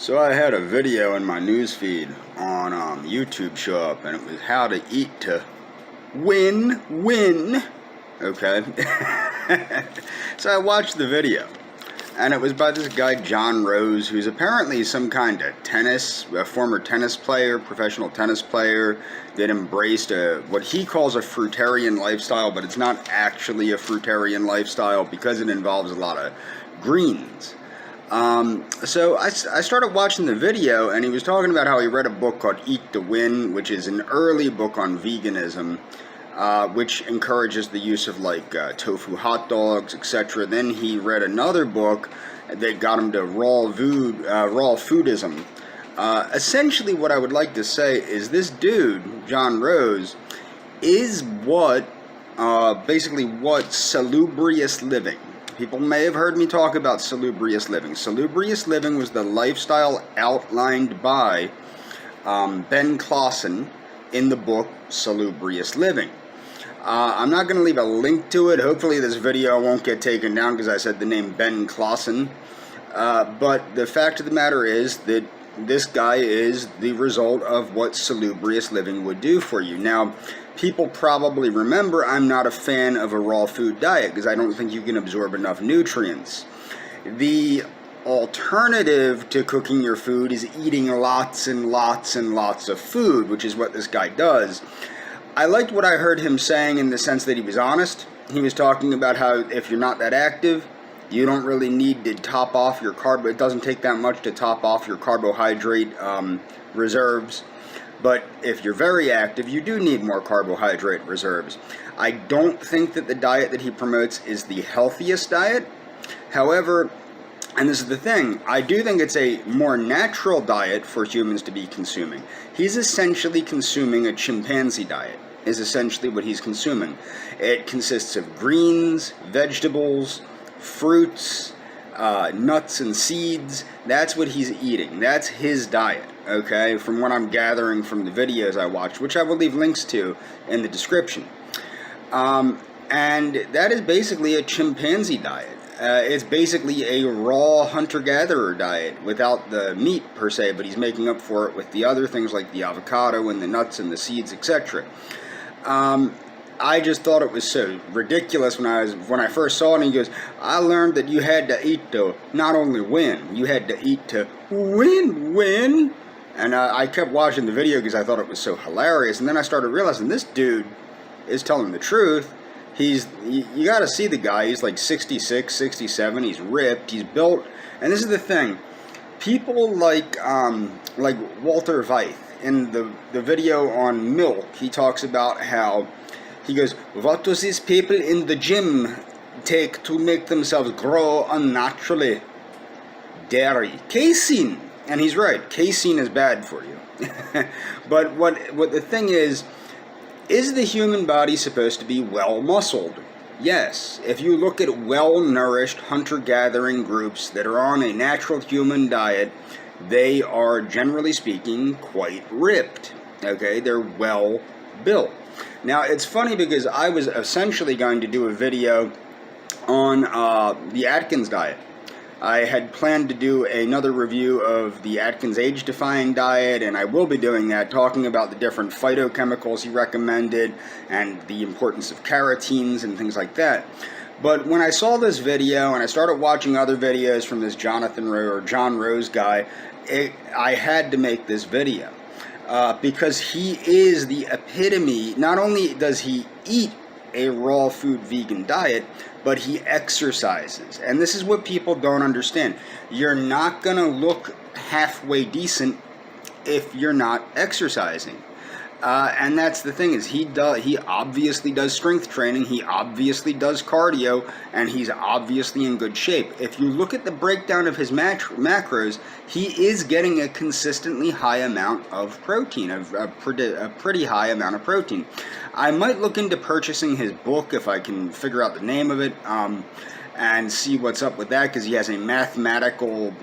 So I had a video in my newsfeed on YouTube show up, and it was how to eat to win. Okay. So I watched the video, and it was by this guy JohnRose, who's apparently some kind of a former tennis player, professional tennis player, that embraced what he calls a fruitarian lifestyle, but it's not actually a fruitarian lifestyle because it involves a lot of greens. So I started watching the video, and he was talking about how he read a book called Eat to Win, which is an early book on veganism, which encourages the use of tofu hot dogs, etc. Then he read another book that got him to raw foodism. Essentially, what I would like to say is this dude, JohnRose, is basically what salubrious living. People may have heard me talk about salubrious living. Salubrious living was the lifestyle outlined by Ben Clausen in the book Salubrious Living. I'm not going to leave a link to it. Hopefully this video won't get taken down because I said the name Ben Clausen. But the fact of the matter is that this guy is the result of what salubrious living would do for you. Now, people probably remember I'm not a fan of a raw food diet because I don't think you can absorb enough nutrients. The alternative to cooking your food is eating lots and lots and lots of food, which is what this guy does. I liked what I heard him saying in the sense that he was honest. He was talking about how if you're not that active, you don't really need to top off your carb. It doesn't take that much to top off your carbohydrate reserves. But if you're very active, you do need more carbohydrate reserves. I don't think that the diet that he promotes is the healthiest diet. However, and this is the thing, I do think it's a more natural diet for humans to be consuming. He's essentially consuming a chimpanzee diet, is essentially what he's consuming. It consists of greens, vegetables, fruits, nuts and seeds. That's what he's eating. That's his diet, okay, from what I'm gathering from the videos I watched, which I will leave links to in the description. And that is basically a chimpanzee diet. It's basically a raw hunter-gatherer diet without the meat per se, but he's making up for it with the other things like the avocado and the nuts and the seeds, etc. I just thought it was so ridiculous when I first saw it, and he goes, I learned that you had to eat to not only win, you had to eat to win. And I kept watching the video because I thought it was so hilarious, and then I started realizing this dude is telling the truth. You got to see the guy. He's like 66, 67. He's ripped. He's built. And this is the thing. People like Walter Veith in the video on milk. He talks about how he goes, what do these people in the gym take to make themselves grow unnaturally? Dairy, casein. And he's right. Casein is bad for you. But what the thing is the human body supposed to be well-muscled? Yes. If you look at well-nourished hunter-gathering groups that are on a natural human diet, they are, generally speaking, quite ripped. Okay? They're well-built. Now, it's funny because I was essentially going to do a video on the Atkins diet. I had planned to do another review of the Atkins age-defying diet, and I will be doing that, talking about the different phytochemicals he recommended and the importance of carotenes and things like that. But when I saw this video and I started watching other videos from this JohnRose guy, I had to make this video because he is the epitome. Not only does he eat a raw food vegan diet, but he exercises. And this is what people don't understand. You're not going to look halfway decent if you're not exercising. And that's the thing, is he obviously does strength training, he obviously does cardio, and he's obviously in good shape. If you look at the breakdown of his macros, he is getting a consistently high amount of protein, a pretty high amount of protein. I might look into purchasing his book if I can figure out the name of it, and see what's up with that, because he has a mathematical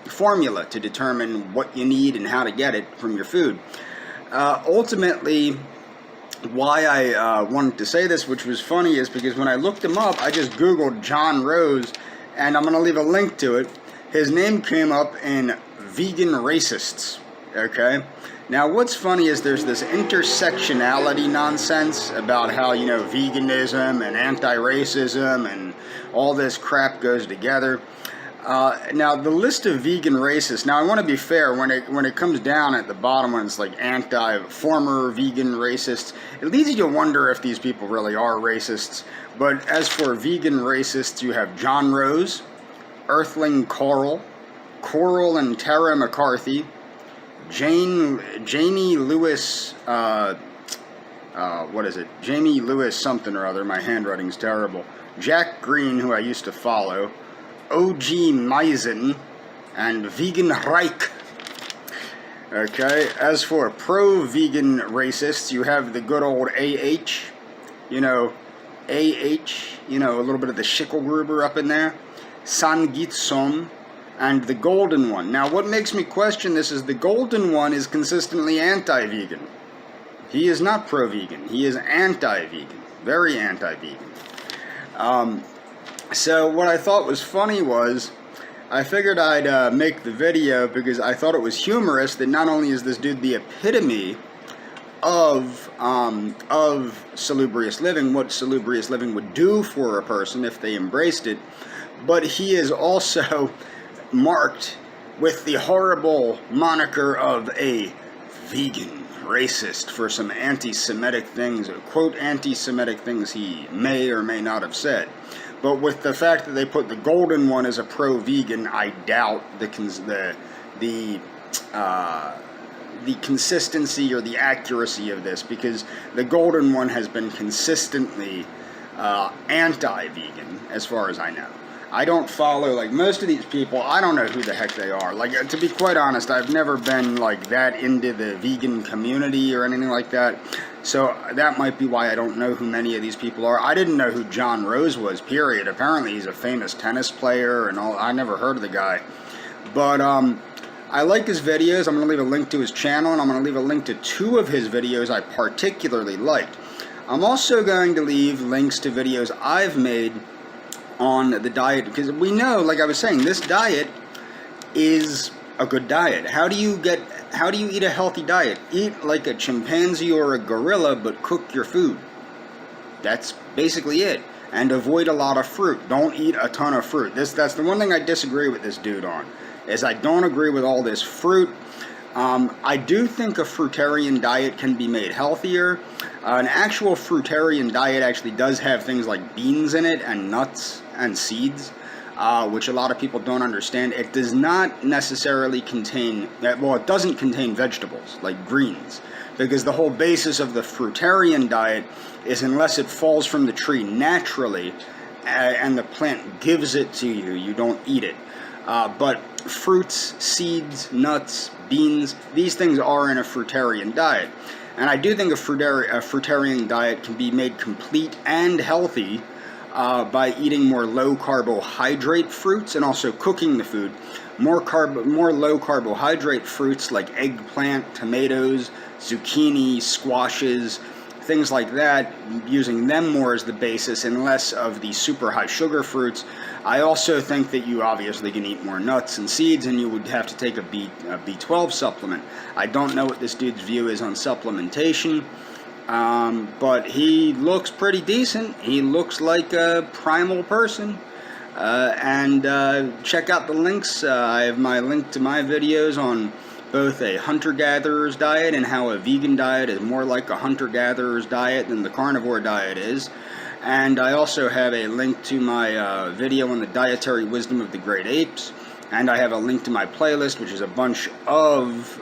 formula to determine what you need and how to get it from your food. Ultimately, why I wanted to say this, which was funny, is because when I looked him up, I just Googled JohnRose, and I'm going to leave a link to it. His name came up in vegan racists, okay? Now, what's funny is there's this intersectionality nonsense about how, you know, veganism and anti-racism and all this crap goes together. Now, the list of vegan racists, now I want to be fair, when it comes down at the bottom when it's like former vegan racists, it leads you to wonder if these people really are racists. But as for vegan racists, you have JohnRose, Earthling Coral and Tara McCarthy, Janie Lewis, what is it? Jamie Lewis something or other, my handwriting's terrible. Jack Green, who I used to follow, OG Meisen, and Vegan Reich. Okay, as for pro-vegan racists, you have the good old AH, you know, a little bit of the Schickelgruber up in there, Sangitsom, and the golden one. Now, what makes me question this is the golden one is consistently anti-vegan. He is not pro-vegan. He is anti-vegan. Very anti-vegan. So what I thought was funny was, I figured I'd make the video because I thought it was humorous that not only is this dude the epitome of salubrious living, what salubrious living would do for a person if they embraced it, but he is also marked with the horrible moniker of a vegan racist for some anti-Semitic things, quote, anti-Semitic things he may or may not have said. But with the fact that they put the golden one as a pro-vegan, I doubt the consistency or the accuracy of this, because the golden one has been consistently anti-vegan, as far as I know. I don't follow, like, most of these people, I don't know who the heck they are. Like, to be quite honest, I've never been, like, that into the vegan community or anything like that. So that might be why I don't know who many of these people are. I didn't know who JohnRose was, period. Apparently he's a famous tennis player and all. I never heard of the guy. But I like his videos. I'm going to leave a link to his channel, and I'm going to leave a link to 2 of his videos I particularly liked. I'm also going to leave links to videos I've made on the diet, because we know, like I was saying, this diet is a good diet. How do you eat a healthy diet? Eat like a chimpanzee or a gorilla, but cook your food. That's basically it. And avoid a lot of fruit. Don't eat a ton of fruit. That's the one thing I disagree with this dude on, is I don't agree with all this fruit. I do think a fruitarian diet can be made healthier. An actual fruitarian diet actually does have things like beans in it and nuts and seeds, which a lot of people don't understand. It does not necessarily contain, well, it doesn't contain vegetables like greens, because the whole basis of the fruitarian diet is unless it falls from the tree naturally and the plant gives it to you, you don't eat it. But fruits, seeds, nuts, beans, these things are in a fruitarian diet. And I do think a fruitarian diet can be made complete and healthy by eating more low carbohydrate fruits and also cooking the food. More low carbohydrate fruits like eggplant, tomatoes, zucchini, squashes, things like that, using them more as the basis and less of the super high sugar fruits. I also think that you obviously can eat more nuts and seeds, and you would have to take a B12 supplement. I don't know what this dude's view is on supplementation, but he looks pretty decent. He looks like a primal person. And check out the links. I have my link to my videos on both a hunter-gatherer's diet and how a vegan diet is more like a hunter-gatherer's diet than the carnivore diet is. And I also have a link to my video on the dietary wisdom of the great apes. And I have a link to my playlist, which is a bunch of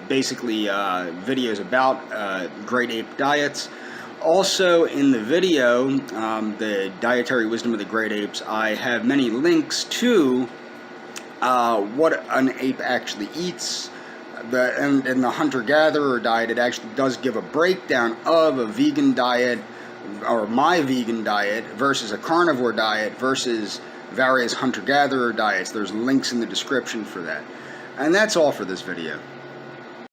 basically videos about great ape diets. Also in the video, the dietary wisdom of the great apes, I have many links to what an ape actually eats. In the hunter-gatherer diet, it actually does give a breakdown of a vegan diet, or my vegan diet, versus a carnivore diet, versus various hunter-gatherer diets. There's links in the description for that. And that's all for this video.